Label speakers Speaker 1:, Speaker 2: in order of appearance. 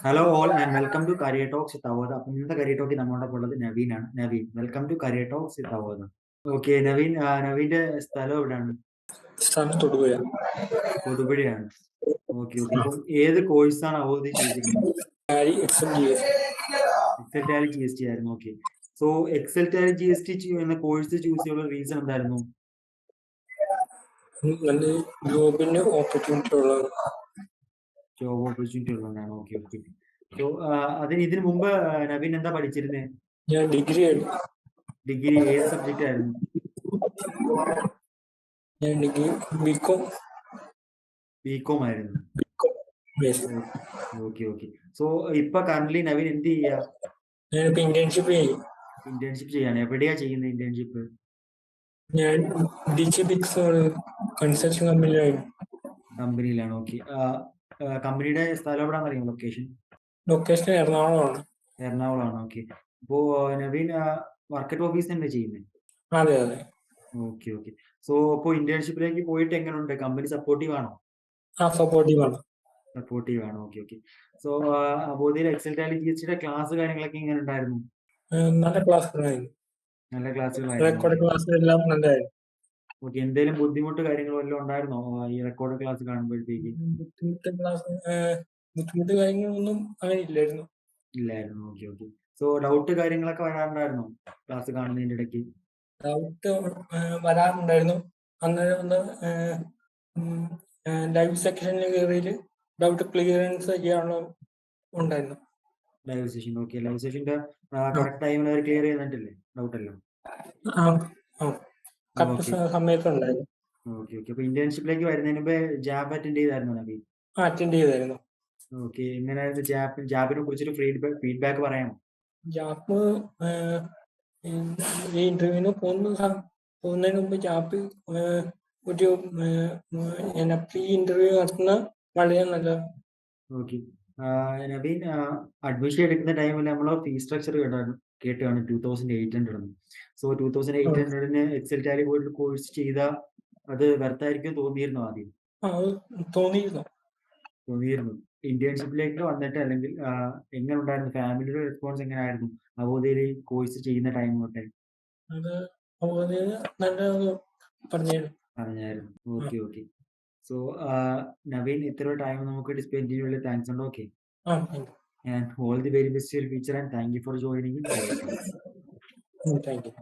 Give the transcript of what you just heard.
Speaker 1: Hello all and welcome to Career Talks with Avodha. അപ്പം ഇന്നത്തെ Career Talk നമ്മളോടൊപ്പം ഉള്ളത് നവീനാണ്. Naveen, welcome to Career Talks with Avodha. Okay, നവീന്റെ സ്ഥലം എവിടെയാണ്?
Speaker 2: സ്ഥലം തൊടുപുഴ.
Speaker 1: തൊടുപുഴയാണ്. Okay okay. അപ്പം ഏത് കോഴ്സാണ് അവോധ ചെയ്തിരിക്കുന്നത്? എക്സൽ ടാലി GST ആയിരുന്നു. Okay. So Excel Tally GST എന്ന കോഴ്സ് ചൂസ് ചെയ്യാനുള്ള റീസൺ എന്തായിരുന്നു?
Speaker 2: ജോബിന് ഓപ്പർച്യൂണിറ്റി ഉള്ളത്.
Speaker 1: ജോബ് ഓപ്പർച്യൂണിറ്റി ഉള്ളതാണ്. Okay okay. സോ ഇതിനു മുമ്പ് നവീൻ എന്താ പഠിച്ചിരുന്നത്?
Speaker 2: ഞാൻ ഡിഗ്രി ആയിരുന്നു.
Speaker 1: ഡിഗ്രി ഏത് സബ്ജക്റ്റ് ആയിരുന്നു?
Speaker 2: ഞാൻ ഡിഗ്രി ബികോം
Speaker 1: ആയിരുന്നു. Okay okay. സോ ഇപ്പൊ കറന്റ് നവീൻ എന്ത് ചെയ്യാ?
Speaker 2: ഞാനിപ്പോ
Speaker 1: ഇന്റേൺഷിപ്പ് ചെയ്യാണ്. എവിടെയാ ചെയ്യുന്നത് ഇന്റേൺഷിപ്പ്?
Speaker 2: ഞാൻ കൺസ്ട്രക്ഷൻ
Speaker 1: കമ്പനിയിലാണ്. ഓക്കെ. കമ്പനിയുടെ സ്ഥലം എവിടെയാണെന്ന് അറിയാം?
Speaker 2: ലൊക്കേഷൻ
Speaker 1: എറണാകുളമാണ്. ഓക്കെ. അപ്പോ നവീൻ മാർക്കറ്റ് ഓഫീസ് തന്നെ ചെയ്യുന്നത്?
Speaker 2: അതെ അതെ.
Speaker 1: Okay okay. സോ അപ്പോ ഇന്റേൺഷിപ്പിലേക്ക് പോയിട്ട് എങ്ങനെയുണ്ട്? കമ്പനി സപ്പോർട്ടീവ് ആണോ?
Speaker 2: സപ്പോർട്ടീവ് ആണ്.
Speaker 1: Okay okay. സോ അബോധയിൽ എക്സൽ ടാലി GSTയുടെ ക്ലാസ് കാര്യങ്ങളൊക്കെ എങ്ങനെ ഉണ്ടായിരുന്നു?
Speaker 2: നല്ല ക്ലാസ്സുകളായിരുന്നു.
Speaker 1: ക്ലാസ്സുകളെല്ലാം നല്ലതായിരുന്നു. ഓക്കെ. എന്തെങ്കിലും ബുദ്ധിമുട്ട് കാര്യങ്ങളോ വല്ലതും ഉണ്ടായിരുന്നോ ഈ റെക്കോർഡ് ക്ലാസ് കാണുമ്പോഴത്തേക്ക്?
Speaker 2: ബുദ്ധിമുട്ട് കാര്യങ്ങളൊന്നും അങ്ങനെ ഇല്ലായിരുന്നു.
Speaker 1: Okay okay. സോ ഡൗട്ട് കാര്യങ്ങളൊക്കെ വരാറുണ്ടായിരുന്നോ ക്ലാസ് കാണുന്നതിന്റെ ഇടയ്ക്ക്?
Speaker 2: ഡൗട്ട് വരാറുണ്ടായിരുന്നു. അന്നേരം ഒന്ന് ലൈവ് സെക്ഷനിൽ കയറിയിട്ട് ഡൗട്ട് ക്ലിയറൻസ് ചെയ്യാനുള്ള ഉണ്ടായിരുന്നു.
Speaker 1: Live session. ഓക്കെ. ലൈവ് സെഷന്റെ കറക്റ്റ് ടൈമിൽ അവർ ക്ലിയർ ചെയ്തിട്ടില്ലേ ഡൗട്ട് എല്ലാം?
Speaker 2: സമയത്തുണ്ടായിരുന്നു.
Speaker 1: Okay okay. അപ്പൊ ഇന്റേൺഷിപ്പിലേക്ക് വരുന്നതിന് മുമ്പ് ജാബ് അറ്റൻഡ് ചെയ്തായിരുന്നു നബി?
Speaker 2: അറ്റൻഡ് ചെയ്തായിരുന്നു.
Speaker 1: ഓക്കെ. എങ്ങനെയായിരുന്നു ജാബിനെ കുറിച്ചൊരു ഫീഡ്ബാക്ക് പറയാമോ?
Speaker 2: ജാബ് ഈ ഇന്റർവ്യൂവിന് പോകുന്നതിന് മുമ്പ് ജാബ് ഒരു പ്രീ ഇന്റർവ്യൂ നടത്തുന്ന വളരെ നല്ല.
Speaker 1: ഓക്കെ. നബീൻ അഡ്മിഷൻ എടുക്കുന്ന ടൈമിൽ നമ്മൾ ഫീസ് സ്ട്രക്ചർ കേട്ടാണ് 2800. സോ 2800 എക്സൽ ടാലി പോയിട്ട് കോഴ്സ് ചെയ്താൽ അത് വെർത്തായിരിക്കും തോന്നിയിരുന്നോ ആദ്യം? തോന്നിയിരുന്നു. ഇന്റേൺഷിപ്പിലേക്ക് വന്നിട്ട് അല്ലെങ്കിൽ എങ്ങനെ ഉണ്ടായിരുന്നു? ഫാമിലിയുടെ റെസ്പോൺസ് എങ്ങനെയായിരുന്നു അവോധയിൽ കോഴ്സ് ചെയ്യുന്ന ടൈം തൊട്ടേ? പറഞ്ഞായിരുന്നു. Okay okay. സോ നവീൻ ഇത്ര ടൈം നമുക്ക് സ്പെൻഡ് ചെയ്യാനുള്ള താങ്ക്സ് ഉണ്ട്. Okay. And all the very best to your future and thank you for joining in.
Speaker 2: Thank you.